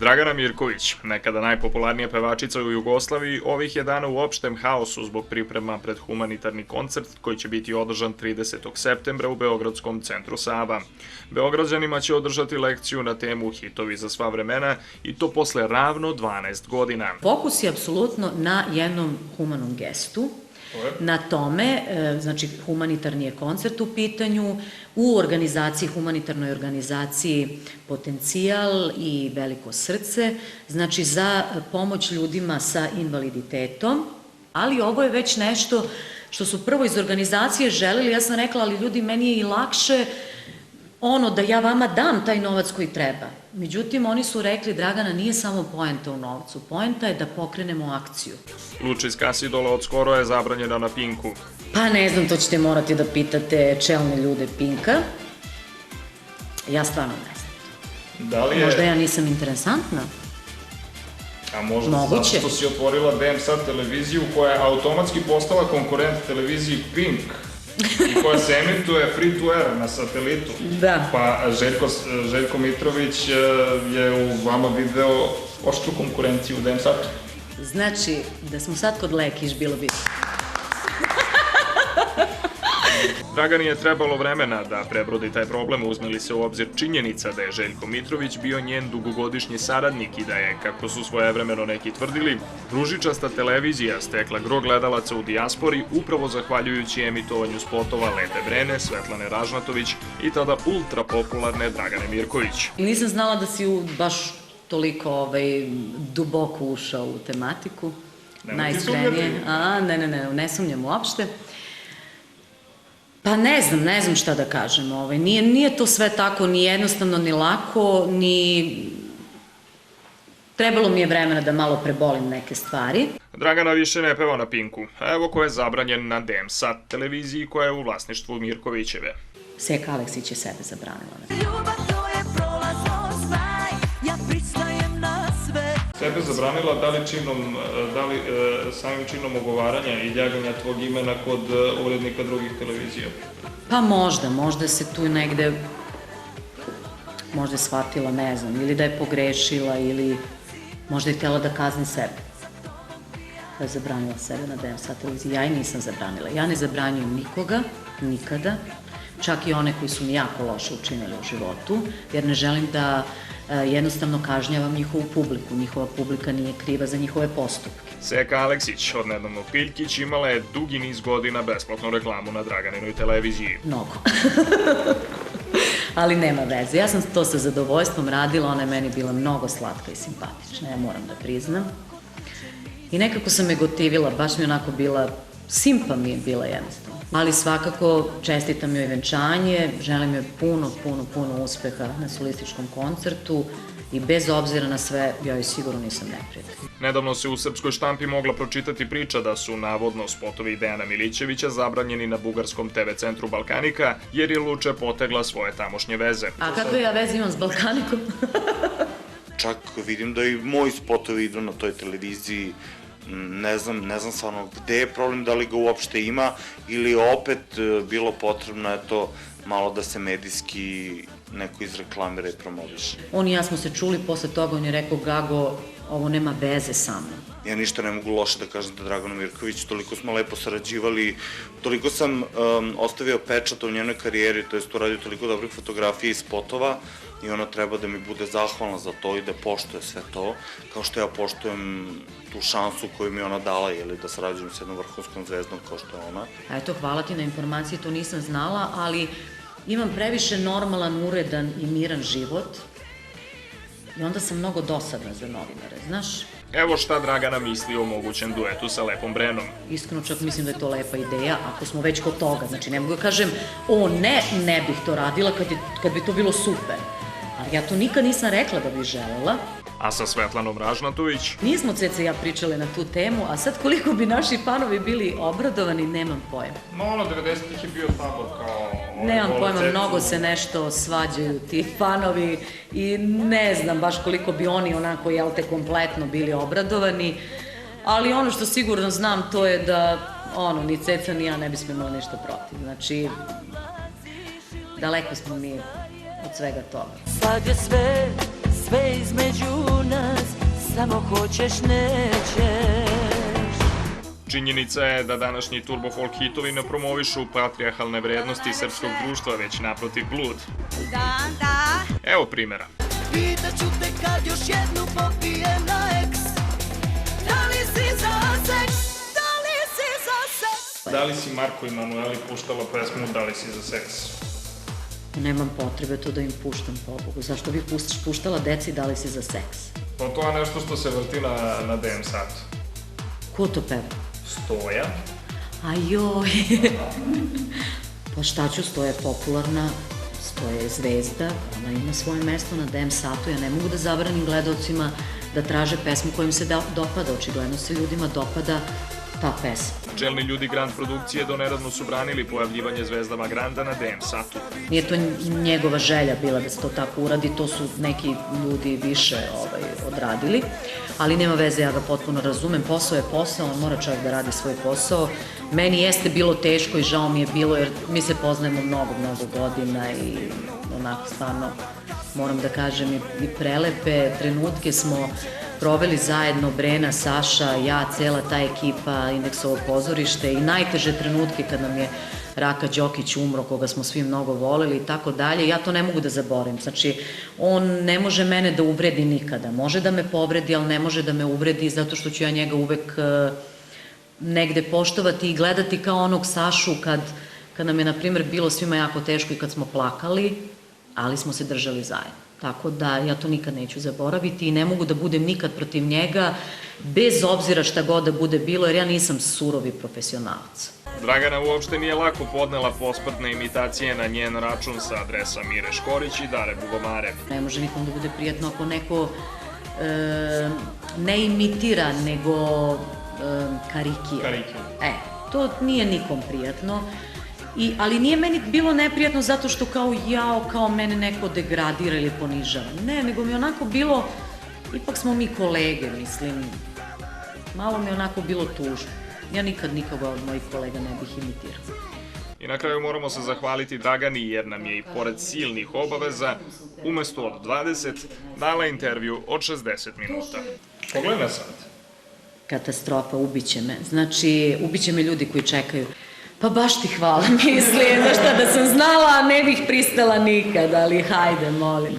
Dragana Mirković, nekada najpopularnija pevačica u Jugoslaviji, ovih je dana u opštem haosu zbog priprema pred humanitarni koncert koji će biti održan 30. septembra u Beogradskom centru Sava. Beograđanima će održati lekciju na temu Hitovi za sva vremena i to posle ravno 12 godina. Fokus je apsolutno na jednom humanom gestu, na tome, znači humanitarni je koncert u pitanju, u organizaciji, humanitarnoj organizaciji Potencijal i Veliko srce, znači za pomoć ljudima sa invaliditetom, ali ovo je već nešto što su prvo iz organizacije želeli, ja sam rekla, ali ljudi, meni je i lakše da ja vama dam taj novac koji treba. Međutim, oni su rekli, Dragana, nije samo poenta u novcu, poenta je da pokrenemo akciju. Lučis Kasidola od skoro je zabranjena na Pinku. Pa ne znam, to ćete morati da pitate čelne ljude Pinka. Ja stvarno ne znam. Možda ja nisam interesantna. A možda zato što si otvorila DM-SAT televiziju koja je automatski postala konkurent televiziji Pink i koja se emituje free to air na satelitu. Da. Pa Željko Mitrović je u vama video oštru konkurenciju u DM-SAT-u. Znači, da smo sad kod Lekiš, bilo bi... Dragani je trebalo vremena da prebrodi taj problem, uzme li se u obzir činjenica da je Željko Mitrović bio njen dugogodišnji saradnik i da je, kako su svojevremeno neki tvrdili, ružičasta televizija stekla gro gledalaca u dijaspori upravo zahvaljujući emitovanju spotova Lepe Brene, Svetlane Ražnatović i tada ultra popularne Dragane Mirković. Nisam znala da si baš toliko duboko ušao u tematiku. Najiskrenije. Ne sumnjam uopšte. Pa ne znam šta da kažem. Nije to sve tako ni jednostavno, ni lako, ni... Trebalo mi je vremena da malo prebolim neke stvari. Dragana više ne peva na Pinku. Evo ko je zabranjen na DM-SAT televiziji koja je u vlasništvu Mirkovićeve. Seka Aleksić je sebe zabranila. Sebe zabranila, da li samim činom ogovaranja i ljaganja tvog imena kod urednika drugih televizija? Pa možda se tu negde, možda je shvatila, ne znam, ili da je pogrešila, ili možda je htjela da kazni sebe. Da je zabranila sebe na DM-SAT televiziji. Ja i nisam zabranila. Ja ne zabranjujem nikoga, nikada, čak i one koji su mi jako loše učinili u životu, jer ne želim da jednostavno kažnjavam njihovu publiku. Njihova publika nije kriva za njihove postupke. Seka Aleksić od nedavno Piljkić imala je dugi niz godina besplatnu reklamu na Draganinoj televiziji. Mnogo. Ali nema veze. Ja sam to sa zadovoljstvom radila, ona je meni bila mnogo slatka i simpatična, ja moram da priznam. I nekako sam me gotivila, baš mi onako bila, simpa mi je bila jednostavno. Ali svakako čestitam joj venčanje, želim joj puno uspeha na solističkom koncertu i bez obzira na sve, ja joj sigurno nisam neprijatelj. Nedavno se u srpskoj štampi mogla pročitati priča da su navodno spotovi Dejana Milićevića zabranjeni na bugarskom TV centru Balkanika jer je Luče potegla svoje tamošnje veze. A kakve ja veze imam s Balkanikom? Čak vidim da i moji spotovi idu na toj televiziji. Ne znam stvarno gde je problem, da li ga uopšte ima ili je opet bilo potrebno malo da se medijski neko izreklamira i promoviše. On i ja smo se čuli, posle toga on je rekao, Gago, ovo nema veze sa mnom. Ja ništa ne mogu loše da kažem da Draganu Mirković, toliko smo lepo sarađivali, toliko sam ostavio pečat u njenoj karijeri, to jest uradio toliko dobrih fotografija i spotova i ona treba da mi bude zahvalna za to i da poštuje sve to, kao što ja poštujem tu šansu koju mi ona dala, da sarađujem s jednom vrhunskom zvezdom kao što je ona. Eto, hvala ti na informaciji, to nisam znala, ali imam previše normalan, uredan i miran život i onda sam mnogo dosadna za novinare, znaš? Evo šta Dragana misli o mogućem duetu sa Lepom Brenom. Iskreno čak mislim da je to lepa ideja, ako smo već kod toga. Znači, ne mogu da kažem, ne bih to radila kad bi to bilo super. Ali ja to nikad nisam rekla da bih želela. A sa Svetlanom Ražnatović? Nismo Ceca i ja pričale na tu temu, a sad koliko bi naši fanovi bili obradovani, nemam pojma. No, 90-ih je bio tabor kao... Nemam pojma, mnogo se nešto svađaju ti fanovi i ne znam baš koliko bi oni onako, kompletno bili obradovani, ali ono što sigurno znam to je da, ni Ceca ni ja ne bismo imali ništa protiv. Znači, daleko smo mi od svega toga. Sad je sve između nas. samo hoćeš, nećeš. Činjenica je da današnji turbo folk hitovi ne promovišu patrijarhalne vrednosti srpskog društva, već naprotiv blud. Evo primjera. Pitaću te kad još jednu popije na eks. Da li si za seks? Da li si za seks? Da li si Marko i Manueli puštala pesmu Da li si za seks? Nemam potrebe to da im puštam, pobogu. Zašto bih puštala deci da li si za seks? Pa to je nešto što se vrti na DM satu. Ko to peva? Stoja. Ajoj. Pa šta ću, Stoja je popularna, Stoja je zvezda, ona ima svoje mesto na DM satu, ja ne mogu da zabranim gledalcima da traže pesmu kojim se dopada, očigledno se ljudima dopada ta pesma. Čelni ljudi Grand produkcije doneradno su branili pojavljivanje zvezdama Granda na DM satu. Nije to njegova želja bila da se to tako uradi, to su neki ljudi više odradili, ali nema veze, ja ga potpuno razumem, posao je posao, on mora čovjek da radi svoj posao. Meni jeste bilo teško i žao mi je bilo, jer mi se poznajemo mnogo godina i onako stvarno, moram da kažem, i prelepe trenutke smo proveli zajedno, Brena, Saša, ja, cela ta ekipa Indeksovo pozorište i najteže trenutke kad nam je Raka Đokić umro, koga smo svi mnogo voleli i tako dalje, ja to ne mogu da zaboravim. Znači, on ne može mene da uvredi nikada. Može da me povredi, ali ne može da me uvredi zato što ću ja njega uvek negde poštovati i gledati kao onog Sašu kad nam je, na primjer, bilo svima jako teško i kad smo plakali, ali smo se držali zajedno. Tako da ja to nikad neću zaboraviti i ne mogu da budem nikad protiv njega, bez obzira šta god da bude bilo, jer ja nisam surovi profesionalac. Dragana uopšte nije lako podnela posmrtne imitacije na njen račun sa adresa Mire Škorić i Dare Bubamare. Ne može nikom da bude prijatno ako neko ne imitira, nego karikira. To nije nikom prijatno. Ali nije meni bilo neprijatno zato što kao mene neko degradira ili ponižava. Ne, nego mi onako bilo, ipak smo mi kolege, mislim, malo mi onako bilo tužno. Ja nikad nikoga od mojih kolega ne bih imitirala. I na kraju moramo se zahvaliti Dragani jer nam je i pored silnih obaveza, umesto od 20, dala intervju od 60 minuta. Pogledaj sad. Katastrofa, ubiće me. Znači, ubiće me ljudi koji čekaju. Pa baš ti hvala, mislim, da sam znala, ne bih pristala nikad, ali hajde, molim.